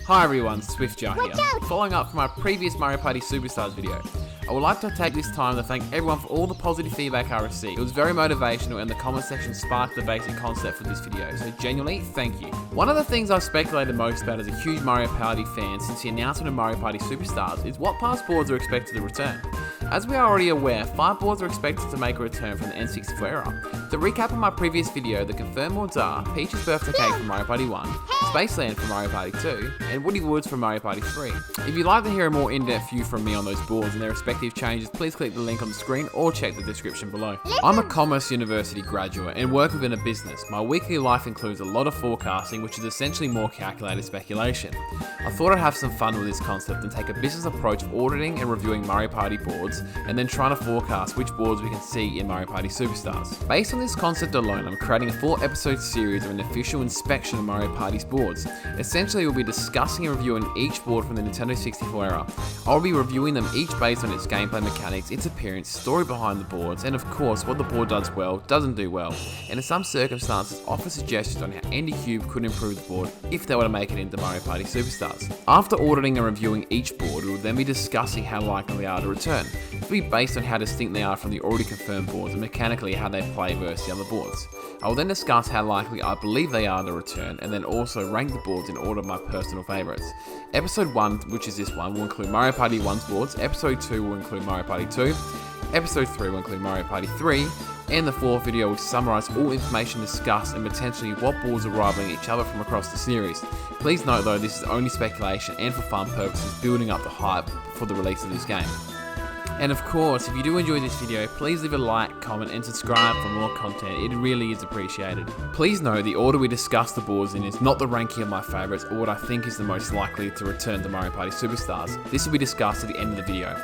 Hi everyone, Swiftjar here. Following up from our previous Mario Party Superstars video, I would like to take this time to thank everyone for all the positive feedback I received. It was very motivational and the comment section sparked the basic concept for this video, so genuinely, thank you. One of the things I've speculated most about as a huge Mario Party fan since the announcement of Mario Party Superstars is what past boards are expected to return. As we are already aware, 5 boards are expected to make a return from the N64 era. To recap on my previous video, the confirmed boards are Peach's Birthday Cake from Mario Party 1, Spaceland from Mario Party 2, and Woody Woods from Mario Party 3. If you'd like to hear a more in-depth view from me on those boards and their respective changes, please click the link on the screen or check the description below. I'm a Commerce University graduate and work within a business. My weekly life includes a lot of forecasting, which is essentially more calculated speculation. I thought I'd have some fun with this concept and take a business approach of auditing and reviewing Mario Party boards, and then trying to forecast which boards we can see in Mario Party Superstars. Based on this concept alone, I'm creating a 4-episode series of an official inspection of Mario Party's boards. Essentially, we'll be discussing and reviewing each board from the Nintendo 64 era. I'll be reviewing them each based on its gameplay mechanics, its appearance, story behind the boards, and of course, what the board does well, doesn't do well, and in some circumstances, offer suggestions on how Andy Cube could improve the board if they were to make it into Mario Party Superstars. After auditing and reviewing each board, we will then be discussing how likely they are to return. It will be based on how distinct they are from the already confirmed boards and mechanically how they play versus the other boards. I will then discuss how likely I believe they are to return, and then also rank the boards in order of my personal favourites. Episode 1, which is this one, will include Mario Party 1's boards, Episode 2 will include Mario Party 2, Episode 3 will include Mario Party 3, and the 4th video will summarise all information discussed and potentially what boards are rivaling each other from across the series. Please note though, this is only speculation and for fun purposes, building up the hype for the release of this game. And of course, if you do enjoy this video, please leave a like, comment and subscribe for more content. It really is appreciated. Please know the order we discuss the boards in is not the ranking of my favourites or what I think is the most likely to return to Mario Party Superstars. This will be discussed at the end of the video.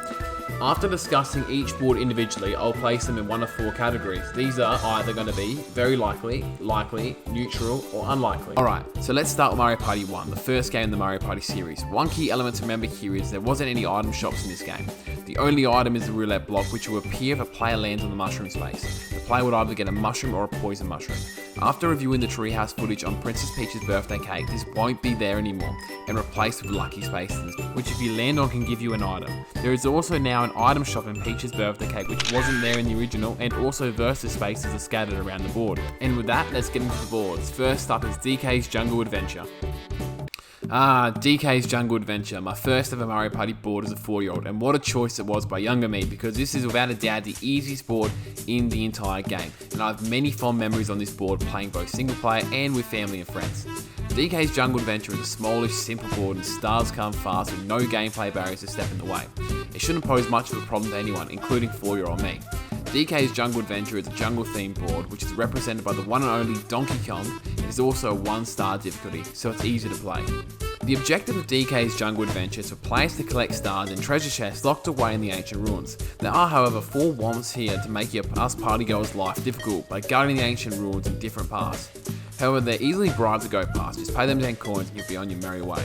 After discussing each board individually, I'll place them in one of 4 categories. These are either going to be very likely, likely, neutral, or unlikely. Alright, so let's start with Mario Party 1, the first game in the Mario Party series. One key element to remember here is there wasn't any item shops in this game. The only item is the roulette block, which will appear if a player lands on the mushroom space. The player would either get a mushroom or a poison mushroom. After reviewing the treehouse footage on Princess Peach's Birthday Cake, this won't be there anymore and replaced with lucky spaces, which if you land on can give you an item. There is also now an item shop in Peach's Birthday Cake which wasn't there in the original, and also versus spaces are scattered around the board. And with that, let's get into the boards. First up is DK's Jungle Adventure. DK's Jungle Adventure, my first ever Mario Party board as a 4-year-old, and what a choice it was by younger me, because this is without a doubt the easiest board in the entire game, and I have many fond memories on this board playing both single player and with family and friends. DK's Jungle Adventure is a smallish, simple board and stars come fast with no gameplay barriers to step in the way. It shouldn't pose much of a problem to anyone, including 4-year-old me. DK's Jungle Adventure is a jungle themed board which is represented by the one and only Donkey Kong. It is also a 1-star difficulty, so it's easy to play. The objective of DK's Jungle Adventure is for players to collect stars in treasure chests locked away in the ancient ruins. There are however 4 womps here to make us partygoers' life difficult by guarding the ancient ruins in different paths. However, they're easily bribed to go past, just pay them 10 coins and you'll be on your merry way.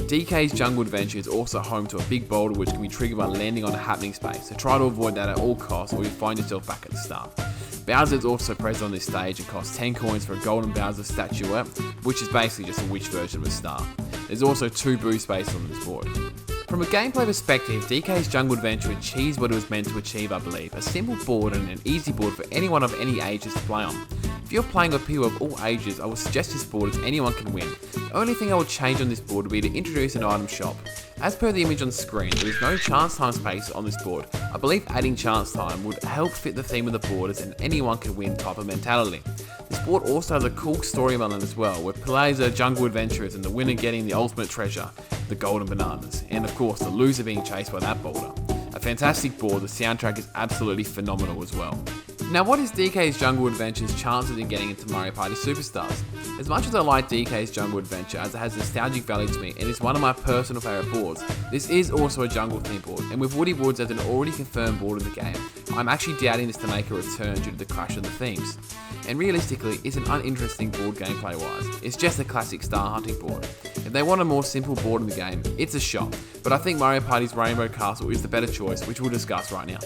DK's Jungle Adventure is also home to a big boulder which can be triggered by landing on a happening space, so try to avoid that at all costs or you'll find yourself back at the start. Bowser is also present on this stage and costs 10 coins for a golden Bowser statuette, which is basically just a Wish version of a star. There's also 2 boost spaces on this board. From a gameplay perspective, DK's Jungle Adventure achieves what it was meant to achieve, I believe. A simple board and an easy board for anyone of any ages to play on. If you're playing with people of all ages, I would suggest this board as anyone can win. The only thing I would change on this board would be to introduce an item shop. As per the image on screen, there is no chance time space on this board. I believe adding chance time would help fit the theme of the board as an anyone can win type of mentality. This board also has a cool story element as well, where players are jungle adventurers and the winner getting the ultimate treasure, the golden bananas, and of course the loser being chased by that boulder. A fantastic board, the soundtrack is absolutely phenomenal as well. Now what is DK's Jungle Adventure's chances in getting into Mario Party Superstars? As much as I like DK's Jungle Adventure as it has nostalgic value to me and is one of my personal favourite boards, this is also a jungle themed board, and with Woody Woods as an already confirmed board in the game, I'm actually doubting this to make a return due to the clash of the themes. And realistically, it's an uninteresting board gameplay wise, it's just a classic star hunting board. If they want a more simple board in the game, it's a shot, but I think Mario Party's Rainbow Castle is the better choice, which we'll discuss right now.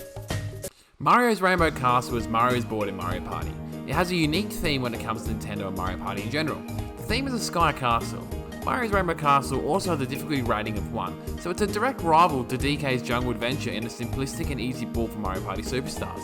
Mario's Rainbow Castle is Mario's board in Mario Party. It has a unique theme when it comes to Nintendo and Mario Party in general. The theme is a sky castle. Mario's Rainbow Castle also has a difficulty rating of 1, so it's a direct rival to DK's Jungle Adventure in a simplistic and easy board for Mario Party Superstars.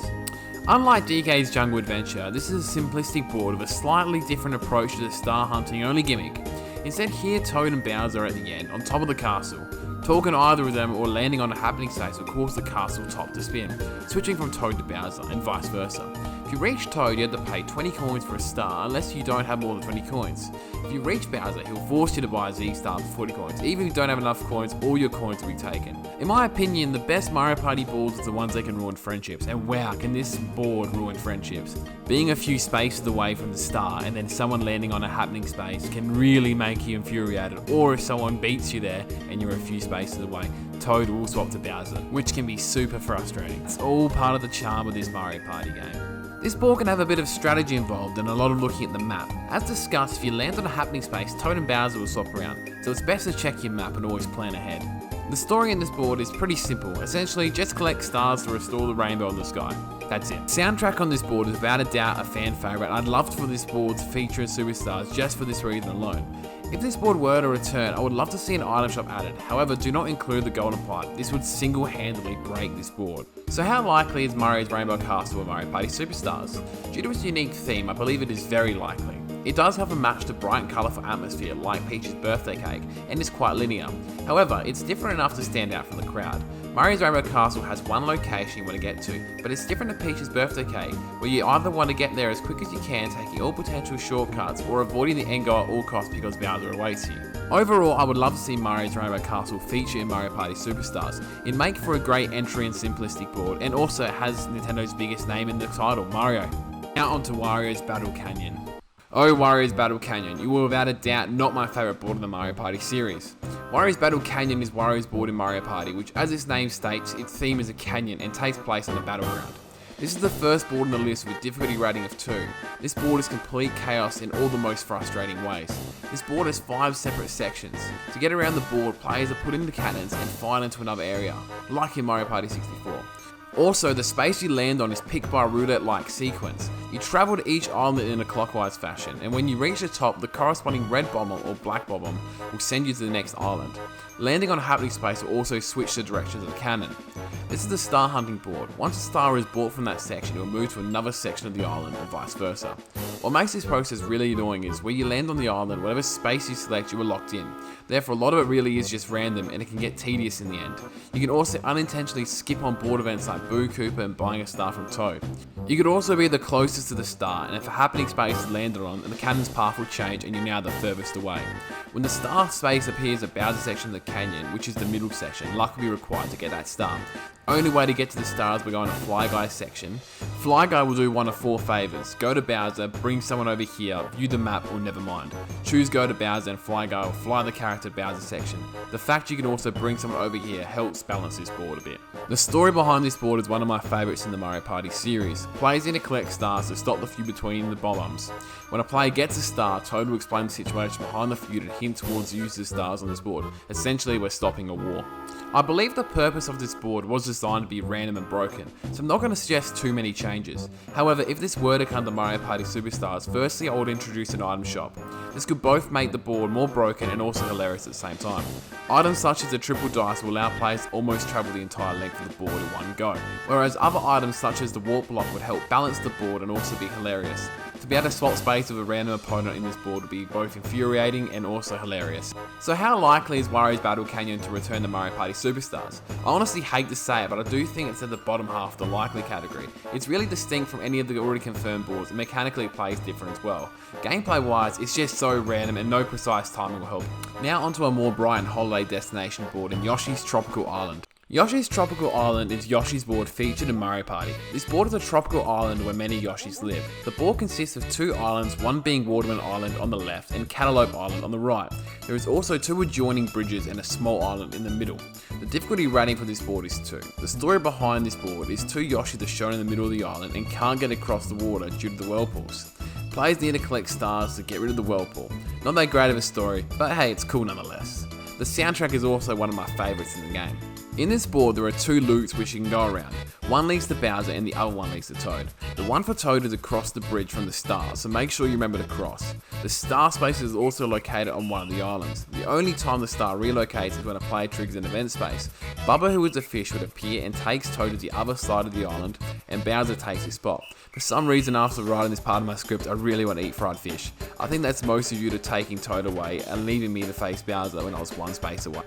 Unlike DK's Jungle Adventure, this is a simplistic board with a slightly different approach to the star hunting only gimmick. Instead, here Toad and Bowser are at the end, on top of the castle. Talking either of them or landing on a happening space will cause the castle top to spin, switching from Toad to Bowser, and vice versa. If you reach Toad, you have to pay 20 coins for a star, unless you don't have more than 20 coins. If you reach Bowser, he'll force you to buy a Z-Star for 40 coins. Even if you don't have enough coins, all your coins will be taken. In my opinion, the best Mario Party boards are the ones that can ruin friendships, and wow, can this board ruin friendships. Being a few spaces away from the star, and then someone landing on a happening space can really make you infuriated, or if someone beats you there, and you're a few spaces away, Toad will swap to Bowser, which can be super frustrating. It's all part of the charm of this Mario Party game. This board can have a bit of strategy involved and a lot of looking at the map. As discussed, if you land on a happening space, Toad and Bowser will swap around, so it's best to check your map and always plan ahead. The story in this board is pretty simple, essentially just collect stars to restore the rainbow in the sky. That's it. Soundtrack on this board is without a doubt a fan favourite, and I'd love for this board to feature in Superstars just for this reason alone. If this board were to return, I would love to see an item shop added. However, do not include the golden pipe. This would single-handedly break this board. So how likely is Mario's Rainbow Castle or Mario Party Superstars? Due to its unique theme, I believe it is very likely. It does have a match to bright and colourful atmosphere like Peach's birthday cake, and is quite linear. However, it's different enough to stand out from the crowd. Mario's Rainbow Castle has one location you want to get to, but it's different to Peach's birthday cake, where you either want to get there as quick as you can, taking all potential shortcuts, or avoiding the end goal at all costs because Bowser awaits you. Overall, I would love to see Mario's Rainbow Castle feature in Mario Party Superstars. It'd make for a great entry and simplistic board, and also has Nintendo's biggest name in the title, Mario. Now onto Wario's Battle Canyon. Oh, Wario's Battle Canyon, you will without a doubt not my favourite board in the Mario Party series. Wario's Battle Canyon is Wario's board in Mario Party, which as its name states, its theme is a canyon and takes place on a battleground. This is the first board on the list with a difficulty rating of 2. This board is complete chaos in all the most frustrating ways. This board has 5 separate sections. To get around the board, players are put into cannons and fired into another area, like in Mario Party 64. Also, the space you land on is picked by a roulette-like sequence. You travel to each island in a clockwise fashion, and when you reach the top, the corresponding red bomb or black bomb will send you to the next island. Landing on a happening space will also switch the directions of the cannon. This is the star hunting board. Once a star is bought from that section, it will move to another section of the island, or vice versa. What makes this process really annoying is where you land on the island, whatever space you select, you are locked in. Therefore, a lot of it really is just random, and it can get tedious in the end. You can also unintentionally skip on board events like Boo Koopa and buying a star from Toad. You could also be the closest to the star, and if a happening space is landed on, the cannon's path will change and you're now the furthest away. When the star space appears at Bowser section of the canyon, which is the middle section, luck will be required to get that star. Only way to get to the stars, we're going to Fly Guy section. Fly Guy will do one of 4 favours. Go to Bowser, bring someone over here, view the map, or never mind. Choose Go to Bowser and Fly Guy will fly the character to Bowser section. The fact you can also bring someone over here helps balance this board a bit. The story behind this board is one of my favourites in the Mario Party series. Players need to collect stars to stop the feud between the bombs. When a player gets a star, Toad will explain the situation behind the feud and hint towards the use of stars on this board. Essentially, we're stopping a war. I believe the purpose of this board was designed to be random and broken, so I'm not going to suggest too many changes. However, if this were to come to Mario Party Superstars, firstly I would introduce an item shop. This could both make the board more broken and also hilarious at the same time. Items such as the triple dice will allow players to almost travel the entire length of the board in one go, whereas other items such as the warp block would help balance the board and also be hilarious. To be able to swap space with a random opponent in this board would be both infuriating and also hilarious. So how likely is Wario's Battle Canyon to return to Mario Party Superstars? I honestly hate to say it, but I do think it's at the bottom half of the likely category. It's really distinct from any of the already confirmed boards, and mechanically it plays different as well. Gameplay wise, it's just so random and no precise timing will help. Now onto a more bright and holiday destination board in Yoshi's Tropical Island. Yoshi's Tropical Island is Yoshi's board featured in Mario Party. This board is a tropical island where many Yoshis live. The board consists of 2 islands, one being Watermelon Island on the left and Cantaloupe Island on the right. There is also 2 adjoining bridges and a small island in the middle. The difficulty rating for this board is 2. The story behind this board is 2 Yoshis are shown in the middle of the island and can't get across the water due to the whirlpools. Players need to collect stars to get rid of the whirlpool. Not that great of a story, but hey, it's cool nonetheless. The soundtrack is also one of my favourites in the game. In this board, there are two loops which you can go around. One leads to Bowser and the other one leads to Toad. The one for Toad is across the bridge from the star, so make sure you remember to cross. The star space is also located on one of the islands. The only time the star relocates is when a player triggers an event space. Bubba, who is a fish, would appear and takes Toad to the other side of the island, and Bowser takes his spot. For some reason, after writing this part of my script, I really want to eat fried fish. I think that's most of you to taking Toad away and leaving me to face Bowser when I was one space away.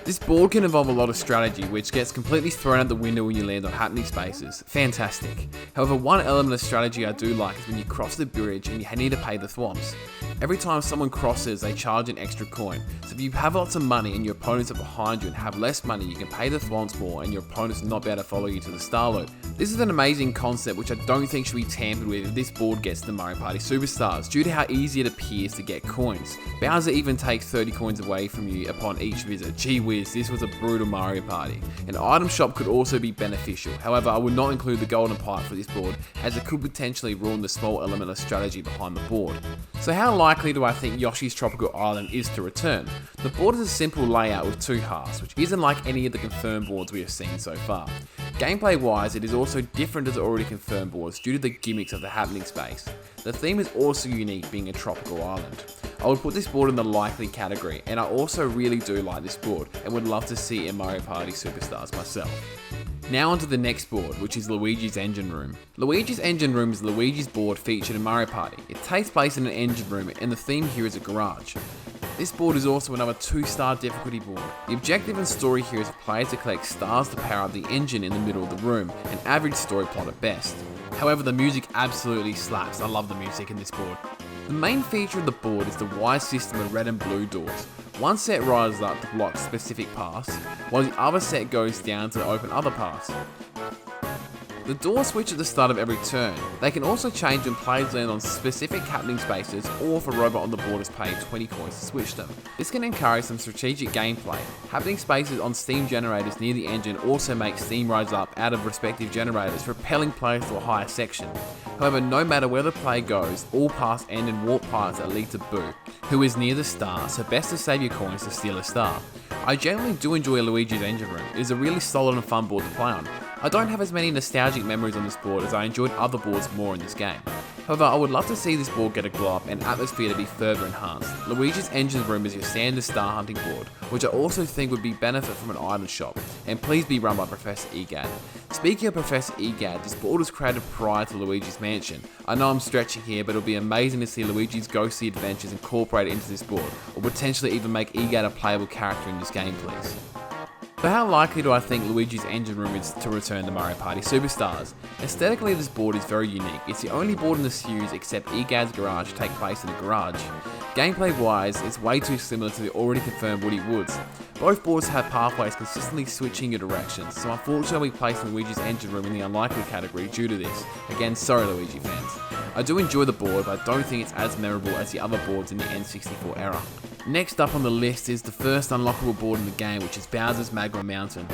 This board can involve a lot of strategy, which gets completely thrown out the window when you land on happening spaces. Fantastic. However, one element of strategy I do like is when you cross the bridge and you need to pay the thwomps. Every time someone crosses, they charge an extra coin. So if you have lots of money and your opponents are behind you and have less money, you can pay the thwomps more and your opponents will not be able to follow you to the star loop. This is an amazing concept which I don't think should be tampered with if this board gets to Mario Party Superstars, due to how easy it appears to get coins. Bowser even takes 30 coins away from you upon each visit. Gee whiz, this was a brutal Mario Party. An item shop could also be beneficial. However, I would not include the golden pipe for this board, as it could potentially ruin the small element of strategy behind the board. So how likely do I think Yoshi's Tropical Island is to return? The board is a simple layout with two halves, which isn't like any of the confirmed boards we have seen so far. Gameplay wise, it is also different to the already confirmed boards due to the gimmicks of the happening space. The theme is also unique, being a tropical island. I would put this board in the likely category, and I also really do like this board and would love to see it in Mario Party Superstars myself. Now onto the next board, which is Luigi's Engine Room. Luigi's Engine Room is Luigi's board featured in Mario Party. It takes place in an engine room, and the theme here is a garage. This board is also another 2-star difficulty board. The objective and story here is for players to collect stars to power up the engine in the middle of the room, an average story plot at best. However, the music absolutely slaps. I love the music in this board. The main feature of the board is the wide system of red and blue doors. One set rises up to block specific paths, while the other set goes down to open other paths. The doors switch at the start of every turn. They can also change when players land on specific happening spaces, or if a robot on the board is paid 20 coins to switch them. This can encourage some strategic gameplay. Happening spaces on steam generators near the engine also make steam rise up out of respective generators, propelling players to a higher section. However, no matter where the player goes, all paths end in warp paths that lead to Boo, who is near the star, so best to save your coins to steal a star. I generally do enjoy Luigi's Engine Room. It is a really solid and fun board to play on. I don't have as many nostalgic memories on this board as I enjoyed other boards more in this game. However, I would love to see this board get a glow up and atmosphere to be further enhanced. Luigi's Engine Room is your standard star hunting board, which I also think would be benefit from an item shop, and please be run by Professor Egad. Speaking of Professor Egad, this board was created prior to Luigi's Mansion. I know I'm stretching here, but it'll be amazing to see Luigi's ghostly adventures incorporated into this board, or potentially even make Egad a playable character in this game, please. So how likely do I think Luigi's Engine Room is to return to Mario Party Superstars? Aesthetically, this board is very unique. It's the only board in the series except Egad's Garage to take place in a garage. Gameplay wise, it's way too similar to the already confirmed Woody Woods. Both boards have pathways consistently switching your directions, so unfortunately we placed Luigi's Engine Room in the unlikely category due to this. Again, sorry Luigi fans. I do enjoy the board, but I don't think it's as memorable as the other boards in the N64 era. Next up on the list is the first unlockable board in the game, which is Bowser's Magma Mountain.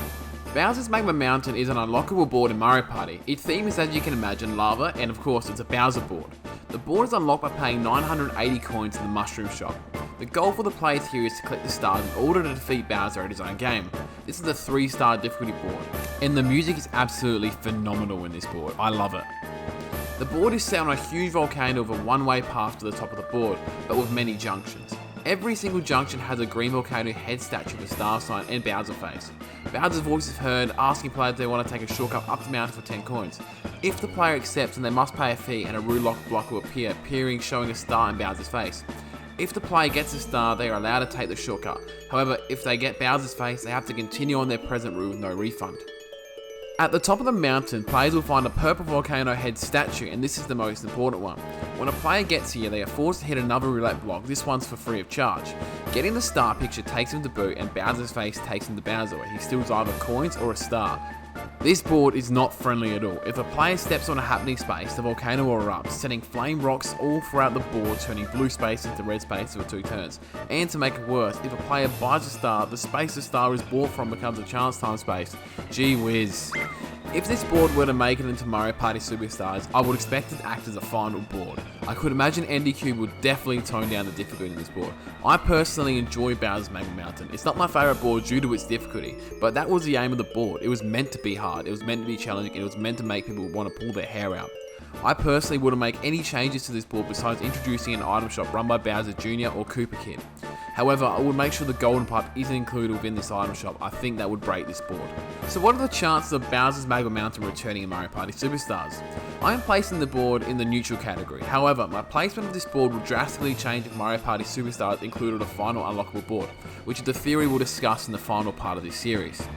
Bowser's Magma Mountain is an unlockable board in Mario Party. Its theme is, as you can imagine, lava, and of course it's a Bowser board. The board is unlocked by paying 980 coins in the Mushroom Shop. The goal for the players here is to collect the stars in order to defeat Bowser at his own game. This is a 3-star difficulty board, and the music is absolutely phenomenal in this board. I love it. The board is set on a huge volcano with a one-way path to the top of the board, but with many junctions. Every single junction has a green volcano head statue with a star sign and Bowser face. Bowser's voice is heard asking players if they want to take a shortcut up the mountain for 10 coins. If the player accepts, then they must pay a fee and a Roulok block will appear, appearing showing a star in Bowser's face. If the player gets a star, they are allowed to take the shortcut. However, if they get Bowser's face, they have to continue on their present route with no refund. At the top of the mountain, players will find a purple volcano head statue, and this is the most important one. When a player gets here, they are forced to hit another roulette block. This one's for free of charge. Getting the star picture takes him to Boo, and Bowser's face takes him to Bowser, where he steals either coins or a star. This board is not friendly at all. If a player steps on a happening space, the volcano will erupt, setting flame rocks all throughout the board, turning blue space into red space for 2 turns. And to make it worse, if a player buys a star, the space the star is bought from becomes a chance time space. Gee whiz. If this board were to make it into Mario Party Superstars, I would expect it to act as a final board. I could imagine NDQ would definitely tone down the difficulty in this board. I personally enjoy Bowser's Magma Mountain. It's not my favourite board due to its difficulty, but that was the aim of the board. It was meant to be hard, it was meant to be challenging, and it was meant to make people want to pull their hair out. I personally wouldn't make any changes to this board besides introducing an item shop run by Bowser Jr. or Koopa Kid. However, I would make sure the Golden Pipe isn't included within this item shop. I think that would break this board. So what are the chances of Bowser's Magma Mountain returning in Mario Party Superstars? I am placing the board in the neutral category. However, my placement of this board will drastically change if Mario Party Superstars included a final unlockable board, which is the theory we'll discuss in the final part of this series.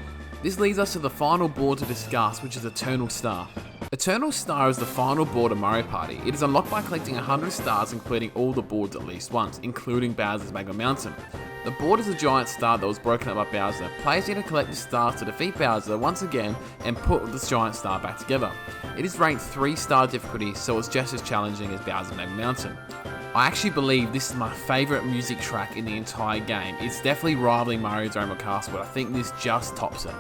This leads us to the final board to discuss, which is Eternal Star. Eternal Star is the final board of Mario Party. It is unlocked by collecting 100 stars and completing all the boards at least once, including Bowser's Magma Mountain. The board is a giant star that was broken up by Bowser. Players need to collect the stars to defeat Bowser once again and put this giant star back together. It is ranked 3-star difficulty, so it's just as challenging as Bowser's Magma Mountain. I actually believe this is my favourite music track in the entire game. It's definitely rivaling Mario's Rainbow Castle, but I think this just tops it.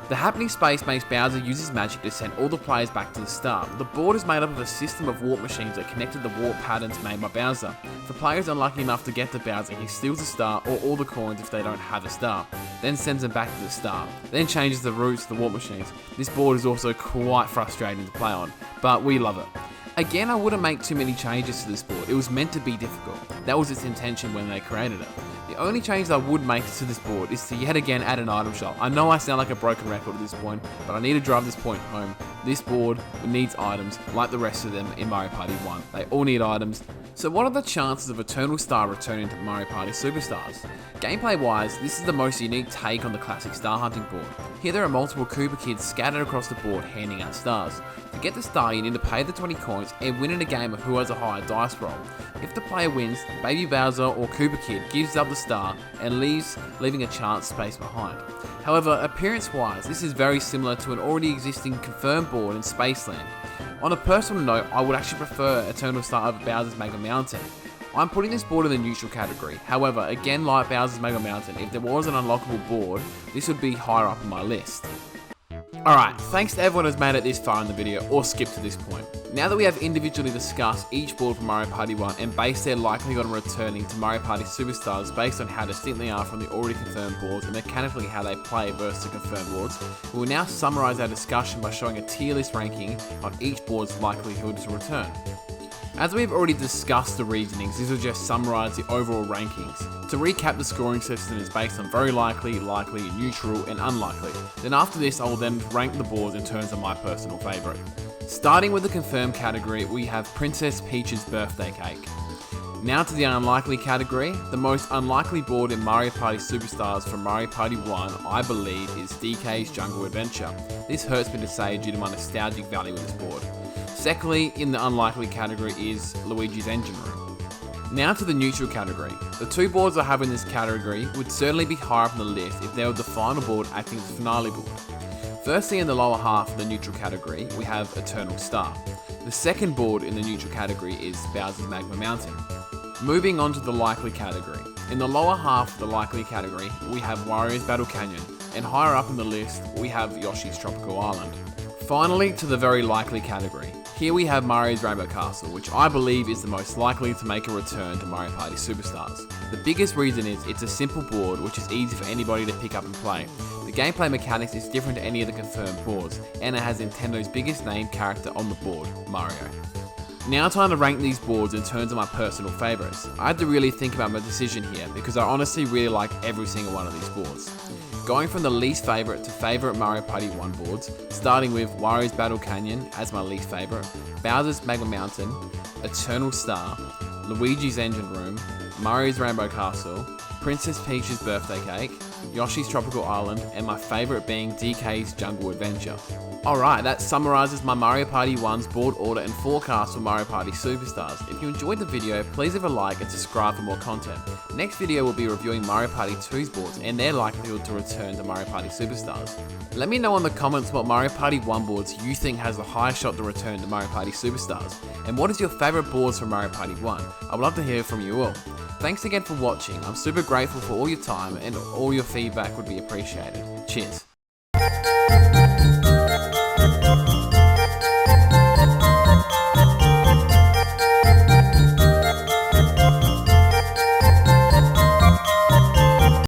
The happening space makes Bowser use his magic to send all the players back to the start. The board is made up of a system of warp machines that connected the warp patterns made by Bowser. For players unlucky enough to get to Bowser, he steals a star or all the coins if they don't have a star, then sends them back to the star, then changes the routes to the warp machines. This board is also quite frustrating to play on, but we love it. Again, I wouldn't make too many changes to this board. It was meant to be difficult. That was its intention when they created it. The only change I would make to this board is to yet again add an item shop. I know I sound like a broken record at this point, but I need to drive this point home. This board needs items like the rest of them in Mario Party 1. They all need items. So what are the chances of Eternal Star returning to Mario Party Superstars? Gameplay wise, this is the most unique take on the classic star hunting board. Here there are multiple Koopa Kids scattered across the board handing out stars. To get the star, you need to pay the 20 coins and win in a game of who has a higher dice roll. If the player wins, Baby Bowser or Koopa Kid gives up the star and leaving a chance space behind. However, appearance wise, this is very similar to an already existing confirmed board in Spaceland. On a personal note, I would actually prefer Eternal Star over Bowser's Magma Mountain. I'm putting this board in the neutral category. However, again like Bowser's Magma Mountain, if there was an unlockable board, this would be higher up on my list. Alright, thanks to everyone who's made it this far in the video or skipped to this point. Now that we have individually discussed each board from Mario Party 1 and based their likelihood on returning to Mario Party Superstars based on how distinct they are from the already confirmed boards and mechanically how they play versus the confirmed boards, we will now summarise our discussion by showing a tier list ranking on each board's likelihood to return. As we've already discussed the reasonings, this will just summarise the overall rankings. To recap, the scoring system is based on very likely, likely, neutral, and unlikely. Then after this, I will then rank the boards in terms of my personal favourite. Starting with the confirmed category, we have Princess Peach's Birthday Cake. Now to the unlikely category. The most unlikely board in Mario Party Superstars from Mario Party 1, I believe, is DK's Jungle Adventure. This hurts me to say due to my nostalgic value of this board. Secondly, in the unlikely category is Luigi's Engine Room. Now to the neutral category. The two boards I have in this category would certainly be higher up on the list if they were the final board acting as the finale board. Firstly, in the lower half of the neutral category, we have Eternal Star. The second board in the neutral category is Bowser's Magma Mountain. Moving on to the likely category. In the lower half of the likely category, we have Wario's Battle Canyon, and higher up on the list, we have Yoshi's Tropical Island. Finally, to the very likely category. Here we have Mario's Rainbow Castle, which I believe is the most likely to make a return to Mario Party Superstars. The biggest reason is it's a simple board which is easy for anybody to pick up and play. The gameplay mechanics is different to any of the confirmed boards, and it has Nintendo's biggest named character on the board, Mario. Now time to rank these boards in terms of my personal favourites. I had to really think about my decision here because I honestly really like every single one of these boards. Going from the least favourite to favourite Mario Party 1 boards, starting with Wario's Battle Canyon as my least favourite, Bowser's Magma Mountain, Eternal Star, Luigi's Engine Room, Mario's Rainbow Castle, Princess Peach's Birthday Cake, Yoshi's Tropical Island, and my favourite being DK's Jungle Adventure. Alright, that summarises my Mario Party 1's board order and forecast for Mario Party Superstars. If you enjoyed the video, please leave a like and subscribe for more content. Next video will be reviewing Mario Party 2's boards and their likelihood to return to Mario Party Superstars. Let me know in the comments what Mario Party 1 boards you think has the highest shot to return to Mario Party Superstars, and what is your favourite boards from Mario Party 1? I would love to hear from you all. Thanks again for watching. I'm super grateful for all your time and all your feedback would be appreciated. Cheers.